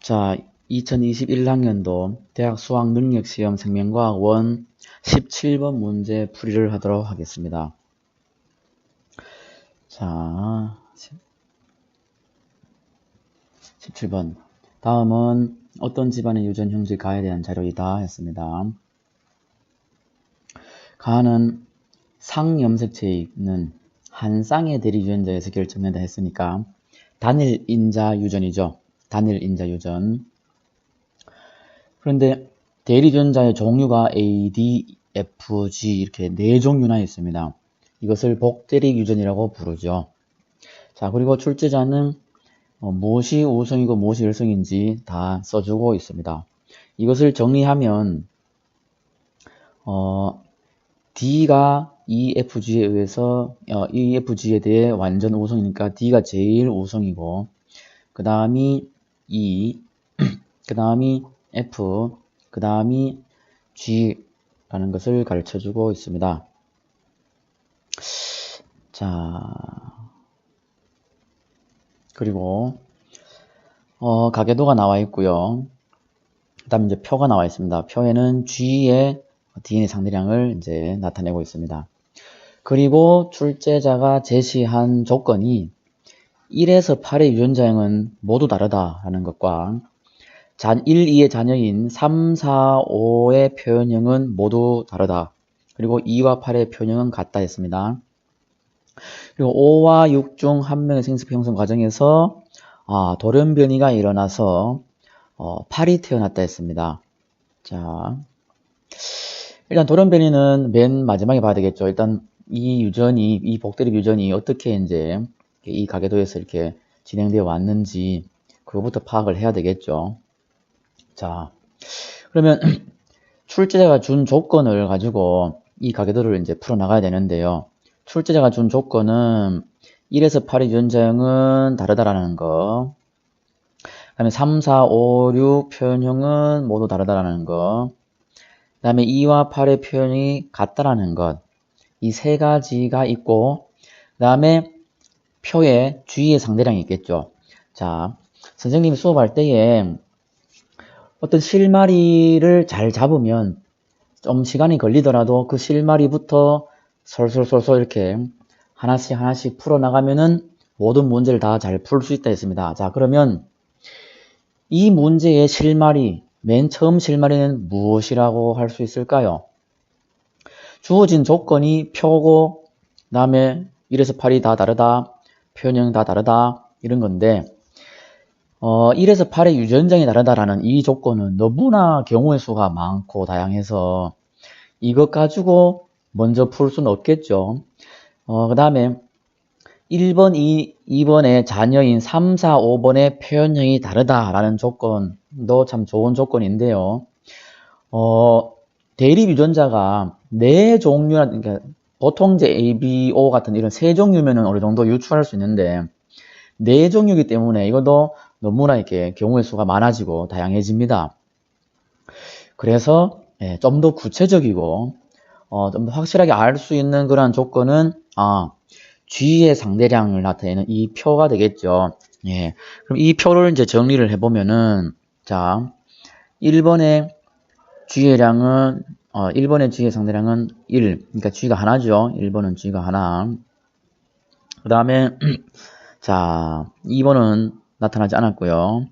자, 2021학년도 대학 수학능력시험 생명과학 원 17번 문제 풀이를 하도록 하겠습니다. 자, 17번. 다음은 어떤 집안의 유전 형질 가에 대한 자료이다 했습니다. 가는 상염색체에 있는 한 쌍의 대리 유전자에서 결정된다 했으니까 단일 인자 유전이죠. 단일 인자 유전. 그런데 대리 유전자의 종류가 A, D, F, G 이렇게 네 종류나 있습니다. 이것을 복대리 유전이라고 부르죠. 자, 그리고 출제자는 무엇이 우성이고 무엇이 열성인지 다 써주고 있습니다. 이것을 정리하면 D가 EFG에 의해서 EFG에 대해 완전 우성이니까 D가 제일 우성이고 그 다음이 E, 그 다음이 F, 그 다음이 G라는 것을 가르쳐주고 있습니다. 자, 그리고 가계도가 나와 있고요. 그 다음 이제 표가 나와 있습니다. 표에는 G의 DNA 상대량을 이제 나타내고 있습니다. 그리고 출제자가 제시한 조건이 1에서 8의 유전자형은 모두 다르다라는 것과 1, 2의 자녀인 3, 4, 5의 표현형은 모두 다르다. 그리고 2와 8의 표현형은 같다 했습니다. 그리고 5와 6 중 한 명의 생습 형성 과정에서 돌연변이가 일어나서 8이 태어났다 했습니다. 자, 일단 돌연변이는 맨 마지막에 봐야 되겠죠. 일단 이 복대립 유전이 어떻게 이제 이 가계도에서 이렇게 진행되어 왔는지 그거부터 파악을 해야 되겠죠. 자, 그러면 출제자가 준 조건을 가지고 이 가계도를 이제 풀어나가야 되는데요. 출제자가 준 조건은 1에서 8의 유전자형은 다르다라는 거, 그 다음에 3, 4, 5, 6 표현형은 모두 다르다라는 거, 그 다음에 2와 8의 표현이 같다라는 것, 이 세 가지가 있고, 그 다음에 표에 G의 상대량이 있겠죠. 자, 선생님이 수업할 때에 어떤 실마리를 잘 잡으면 좀 시간이 걸리더라도 그 실마리부터 솔솔솔솔 이렇게 하나씩 풀어나가면은 모든 문제를 다 잘 풀 수 있다 했습니다. 자, 그러면 이 문제의 실마리, 맨 처음 실마리는 무엇이라고 할 수 있을까요? 주어진 조건이 표고, 그 다음에 1에서 8이 다 다르다, 표현형 다 다르다, 이런 건데, 1에서 8의 유전장이 다르다라는 이 조건은 너무나 경우의 수가 많고 다양해서 이것 가지고 먼저 풀 수는 없겠죠. 그 다음에 1번, 2번의 자녀인 3, 4, 5번의 표현형이 다르다라는 조건도 참 좋은 조건인데요. 대립 유전자가 4종류나, 그러니까 보통 이제 A, B, O 같은 이런 3종류면은 어느 정도 유추할 수 있는데 4종류이기 때문에 이것도 너무나 이렇게 경우의 수가 많아지고 다양해집니다. 그래서 좀 더 구체적이고 좀 더 확실하게 알 수 있는 그런 조건은 G의 상대량을 나타내는 이 표가 되겠죠. 예. 그럼 이 표를 이제 정리를 해보면은 자, 1번의 G의 상대량은 1. 그러니까 G가 하나죠. 1번은 G가 하나. 그 다음에 자, 2번은 나타나지 않았고요.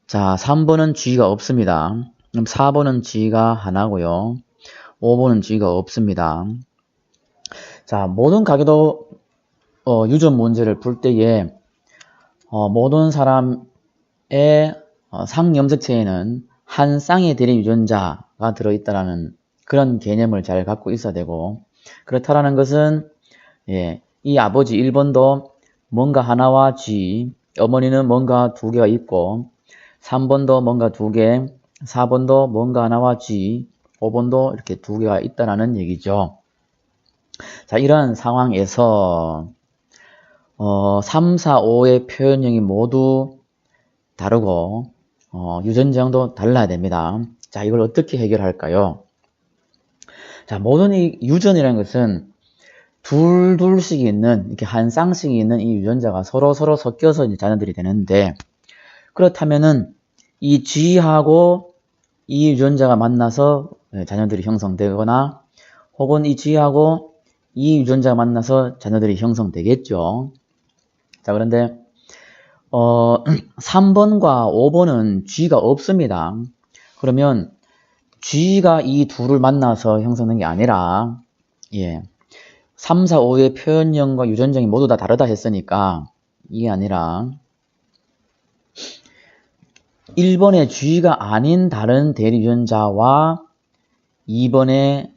자, 3번은 G가 없습니다. 그럼 4번은 G가 하나고요. 5번은 G가 없습니다. 자, 모든 가계도 유전 문제를 풀 때에 모든 사람의 상염색체에는 한 쌍의 대리 유전자가 들어있다라는 그런 개념을 잘 갖고 있어야 되고, 그렇다라는 것은 이 아버지 1번도 뭔가 하나와 G, 어머니는 뭔가 2개가 있고 3번도 뭔가 2개, 4번도 뭔가 하나와 G, 5번도 이렇게 2개가 있다라는 얘기죠. 자, 이런 상황에서 3, 4, 5의 표현형이 모두 다르고 유전자형도 달라야 됩니다. 자, 이걸 어떻게 해결할까요? 자, 모든 이 유전이라는 것은 둘씩 있는, 이렇게 한 쌍씩 있는 이 유전자가 서로 섞여서 이제 자녀들이 되는데, 그렇다면은 이 G하고 이 유전자가 만나서 자녀들이 형성되거나 혹은 이 G하고 이 유전자가 만나서 자녀들이 형성되겠죠. 자, 그런데 3번과 5번은 G가 없습니다. 그러면 G가 이 둘을 만나서 형성된 게 아니라 3, 4, 5의 표현형과 유전형이 모두 다 다르다 했으니까 이게 아니라 1번의 G가 아닌 다른 대리 유전자와 2번의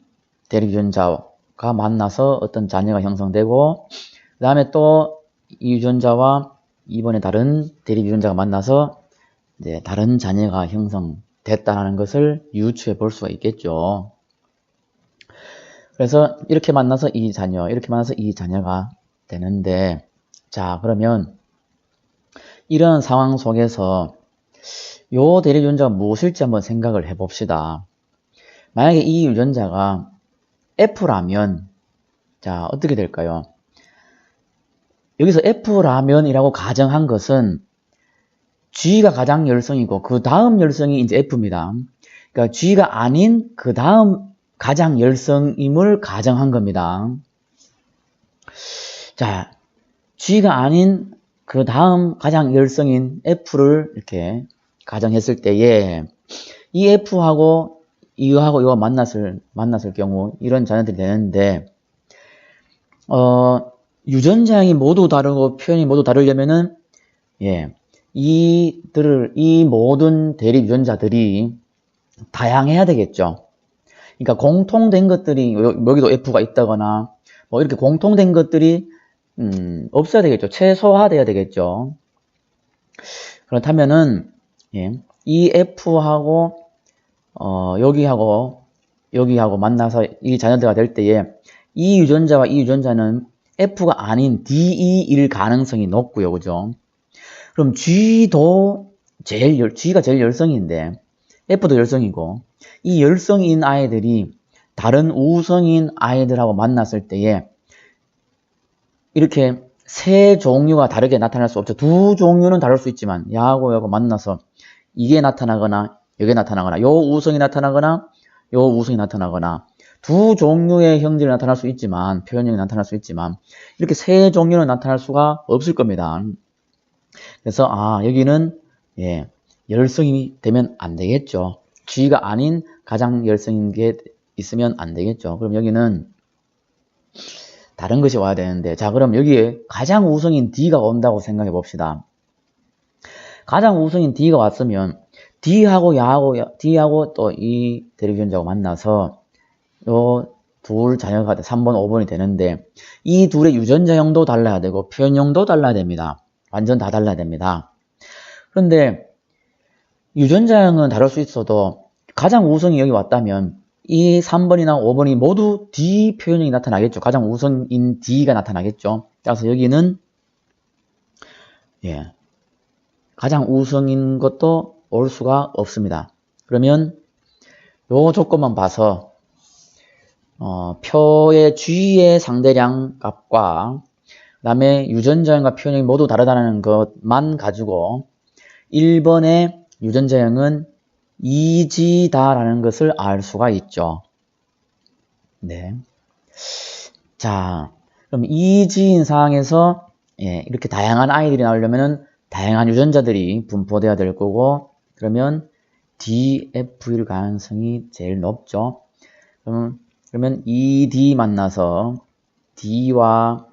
대리 유전자가 만나서 어떤 자녀가 형성되고 그 다음에 또 이 유전자와 2번의 다른 대리 유전자가 만나서 이제 다른 자녀가 형성됐다는 것을 유추해 볼 수가 있겠죠. 그래서 이렇게 만나서 이 자녀, 이렇게 만나서 이 자녀가 되는데, 자, 그러면 이런 상황 속에서 요 대리 유전자가 무엇일지 한번 생각을 해 봅시다. 만약에 이 유전자가 F라면, 자, 어떻게 될까요? 여기서 F라면이라고 가정한 것은 G가 가장 열성이고 그 다음 열성이 이제 F입니다. 그러니까 G가 아닌 그 다음 가장 열성임을 가정한 겁니다. 자, G가 아닌 그 다음 가장 열성인 F를 이렇게 가정했을 때에 이 F하고 이거하고 이거 만났을 경우 이런 자녀들이 되는데 유전자형이 모두 다르고 표현이 모두 다르려면은 이 모든 대립 유전자들이 다양해야 되겠죠. 그러니까 공통된 것들이 여기도 F가 있다거나 뭐 이렇게 공통된 것들이 없어야 되겠죠. 최소화돼야 되겠죠. 그렇다면은 이 F하고 여기하고 만나서 이 자녀들가 될 때에 이 유전자와 이 유전자는 F가 아닌 DE일 가능성이 높고요. 그죠? 그럼 G가 제일 열성인데 F도 열성이고 이 열성인 아이들이 다른 우성인 아이들하고 만났을 때에 이렇게 세 종류가 다르게 나타날 수 없죠. 두 종류는 다를 수 있지만 야하고 야하고 만나서 이게 나타나거나 이게 나타나거나 요 우성이 나타나거나 요 우성이 나타나거나 두 종류의 형질이 나타날 수 있지만 표현형이 나타날 수 있지만 이렇게 세 종류는 나타날 수가 없을 겁니다. 그래서 여기는 열성이 되면 안 되겠죠. G가 아닌 가장 열성인 게 있으면 안 되겠죠. 그럼 여기는 다른 것이 와야 되는데 자 그럼 여기에 가장 우성인 D가 온다고 생각해 봅시다. 가장 우성인 D가 왔으면 D하고 또 이 대립유전자하고 만나서 요 둘 자녀가 3번, 5번이 되는데 이 둘의 유전자형도 달라야 되고 표현형도 달라야 됩니다. 완전 다 달라야 됩니다. 그런데 유전자형은 다를 수 있어도 가장 우성이 여기 왔다면 이 3번이나 5번이 모두 D 표현형이 나타나겠죠. 가장 우성인 D가 나타나겠죠. 따라서 여기는 가장 우성인 것도 올 수가 없습니다. 그러면 요 조건만 봐서 표의 G의 상대량 값과 그 다음에 유전자형과 표현형이 모두 다르다는 것만 가지고 1번의 유전자형은 2G다라는 것을 알 수가 있죠. 네. 자, 그럼 2G인 상황에서 이렇게 다양한 아이들이 나오려면 다양한 유전자들이 분포되어야 될 거고 그러면 DF일 가능성이 제일 높죠. 그러면 ED 만나서 D와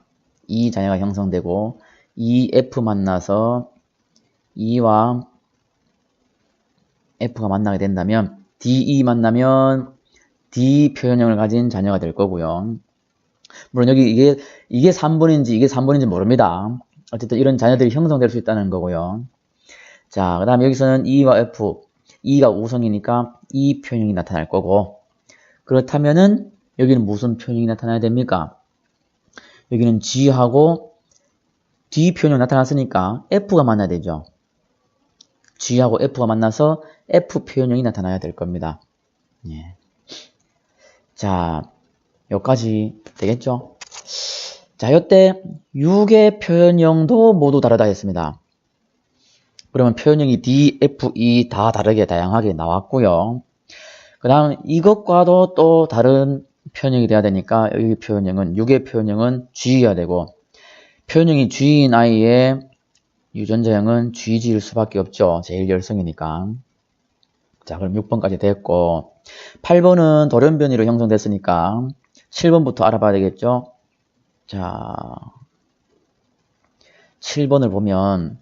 E 자녀가 형성되고 EF 만나서 E와 F가 만나게 된다면 DE 만나면 D 표현형을 가진 자녀가 될 거고요. 물론 여기 이게 3번인지 이게 3번인지 모릅니다. 어쨌든 이런 자녀들이 형성될 수 있다는 거고요. 자, 그 다음에 여기서는 E와 F, E가 우성이니까 E 표현형이 나타날 거고 그렇다면은 여기는 무슨 표현형이 나타나야 됩니까? 여기는 G하고 D 표현형이 나타났으니까 F가 만나야 되죠. G하고 F가 만나서 F 표현형이 나타나야 될 겁니다. 자, 여기까지 되겠죠? 자, 이때 6의 표현형도 모두 다르다 했습니다. 그러면 표현형이 D, F, E 다 다르게 다양하게 나왔고요. 그 다음 이것과도 또 다른 표현형이 돼야 되니까 여기 표현형은 6의 표현형은 G여야 되고 표현형이 G인 I의 유전자형은 GG일 수밖에 없죠. 제일 열성이니까. 자, 그럼 6번까지 됐고 8번은 돌연변이로 형성됐으니까 7번부터 알아봐야 되겠죠. 자, 7번을 보면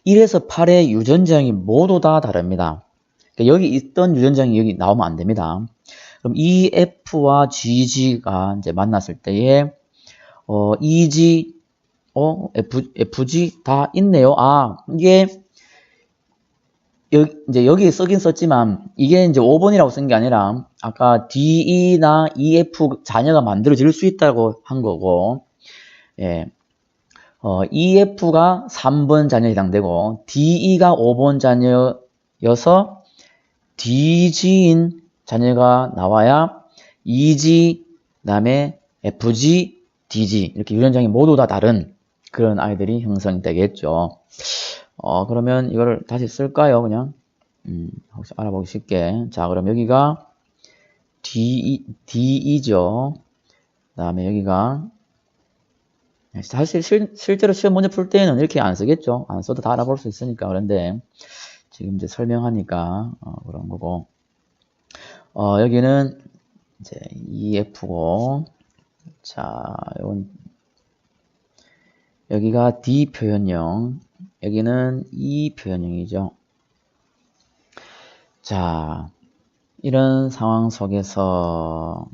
1에서 8의 유전자형이 모두 다 다릅니다. 그러니까 여기 있던 유전자형이 여기 나오면 안 됩니다. 그럼 EF와 GG가 이제 만났을 때에 EG, FG 다 있네요. 아, 이게 이제 여기 쓰긴 썼지만 이게 이제 5번이라고 쓴 게 아니라 아까 DE나 EF 자녀가 만들어질 수 있다고 한 거고, 예. EF가 3번 자녀에 해당되고 DE가 5번 자녀여서 DG인 자녀가 나와야 EG, 그다음에 FG, DG 이렇게 유전자형이 모두 다 다른 그런 아이들이 형성되겠죠. 그러면 이거를 다시 쓸까요? 그냥 혹시 알아보기 쉽게. 자, 그럼 여기가 DE죠. 그다음에 여기가 사실 실제로 시험 문제 풀 때는 이렇게 안 쓰겠죠. 안 써도 다 알아볼 수 있으니까. 그런데 지금 이제 설명하니까 그런 거고. 여기는 이제 EF고, 자, 여기가 D 표현형, 여기는 E 표현형이죠. 자, 이런 상황 속에서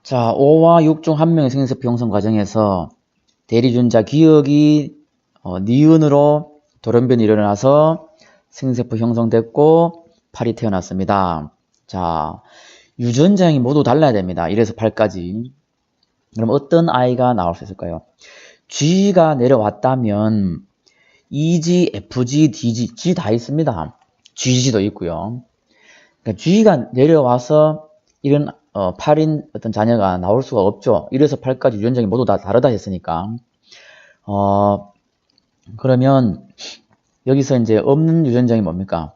자, 5와 6 중 한 명의 생세포 형성 과정에서 대리준자 기억이 니은으로 돌연변이 일어나서 생세포 형성됐고 8이 태어났습니다. 자, 유전자형이 모두 달라야 됩니다. 1에서 8까지. 그럼 어떤 아이가 나올 수 있을까요? G가 내려왔다면 EG, FG, DG, G 다 있습니다. GG도 있고요. 그러니까 G가 내려와서 이런 8인 어떤 자녀가 나올 수가 없죠. 1에서 8까지 유전자형이 모두 다 다르다 했으니까. 그러면 여기서 이제 없는 유전자형이 뭡니까?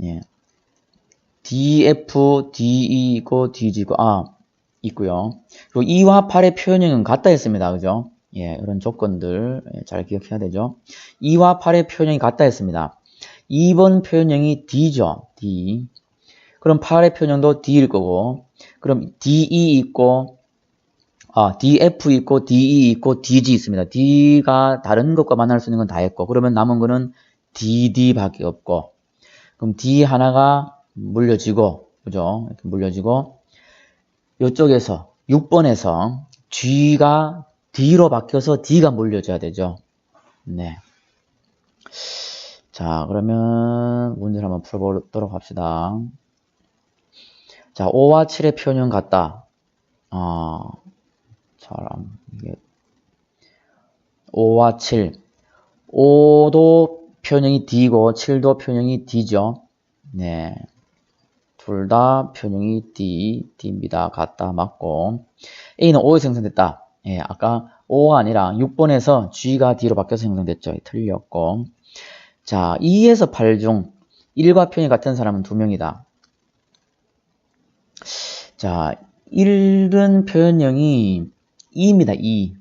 예. DF, DE고 DG고 있고요. 그리고 2와 8의 표현형은 같다 했습니다. 그죠? 예, 이런 조건들 잘 기억해야 되죠. 2와 8의 표현형이 같다 했습니다. 2번 표현형이 D죠. D. 그럼 8의 표현형도 D일 거고, 그럼 DE 있고, DF 있고, DE 있고, DG 있습니다. D가 다른 것과 만날 수 있는 건 다 했고, 그러면 남은 거는 DD밖에 없고, 그럼 D 하나가 물려지고, 그죠? 이렇게 물려지고, 이쪽에서, 6번에서 G가 D로 바뀌어서 D가 물려줘야 되죠. 네. 자, 그러면 문제를 한번 풀어보도록 합시다. 자, 5와 7의 표현형 같다. 이게 5와 7. 5도 표현형이 D고 7도 표현형이 D죠. 네. 둘 다 표현형이 D입니다. 같다. 맞고. A는 5에서 형성됐다. 예, 아까 5가 아니라 6번에서 G가 D로 바뀌어서 형성됐죠. 틀렸고. 자, 2에서 8 중 1과 표현이 같은 사람은 2명이다. 자, 1은 표현형이 2입니다. 2.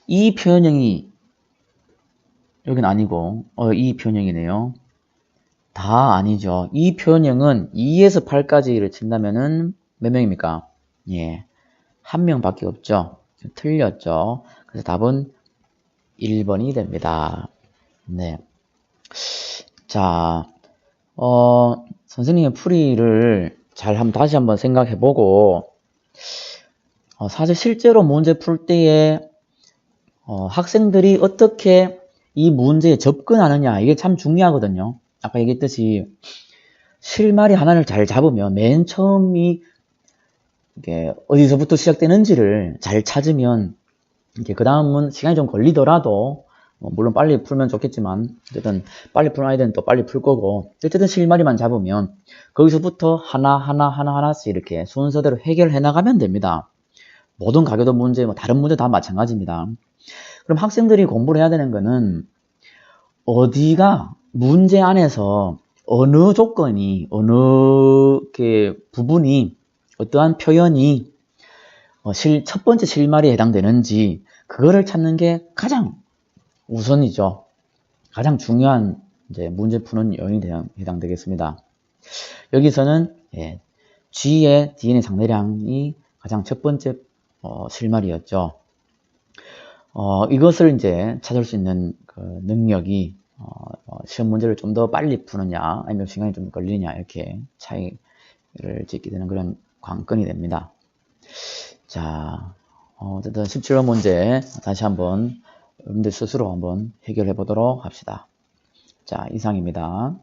이 표현형이 여긴 아니고 이 표현형이네요. 다 아니죠. 이 표현형은 2에서 8까지를 친다면은 몇 명입니까? 예, 한 명밖에 없죠. 틀렸죠. 그래서 답은 1번이 됩니다. 네. 자, 선생님의 풀이를 다시 한번 생각해보고 사실 실제로 문제 풀 때에 학생들이 어떻게 이 문제에 접근하느냐 이게 참 중요하거든요. 아까 얘기했듯이 실마리 하나를 잘 잡으면 맨 처음이 이게 어디서부터 시작되는지를 잘 찾으면 이게 그 다음은 시간이 좀 걸리더라도 물론 빨리 풀면 좋겠지만 어쨌든 빨리 푸는 아이들은 또 빨리 풀 거고 어쨌든 실마리만 잡으면 거기서부터 하나씩 이렇게 순서대로 해결해 나가면 됩니다. 모든 가계도 문제, 다른 문제 다 마찬가지입니다. 그럼 학생들이 공부를 해야 되는 거는 어디가 문제 안에서 어느 조건이, 어느 부분이, 어떠한 표현이 첫 번째 실마리에 해당되는지 그거를 찾는 게 가장 우선이죠. 가장 중요한 이제 문제 푸는 요인이 해당되겠습니다. 여기서는 G의 DNA 상대량이 가장 첫 번째 실마리였죠. 이것을 이제 찾을 수 있는 그 능력이 시험 문제를 좀 더 빨리 푸느냐 아니면 시간이 좀 걸리느냐 이렇게 차이를 짓게 되는 그런 관건이 됩니다. 자, 어쨌든 17번 문제 다시 한번 여러분들 스스로 한번 해결해 보도록 합시다. 자, 이상입니다.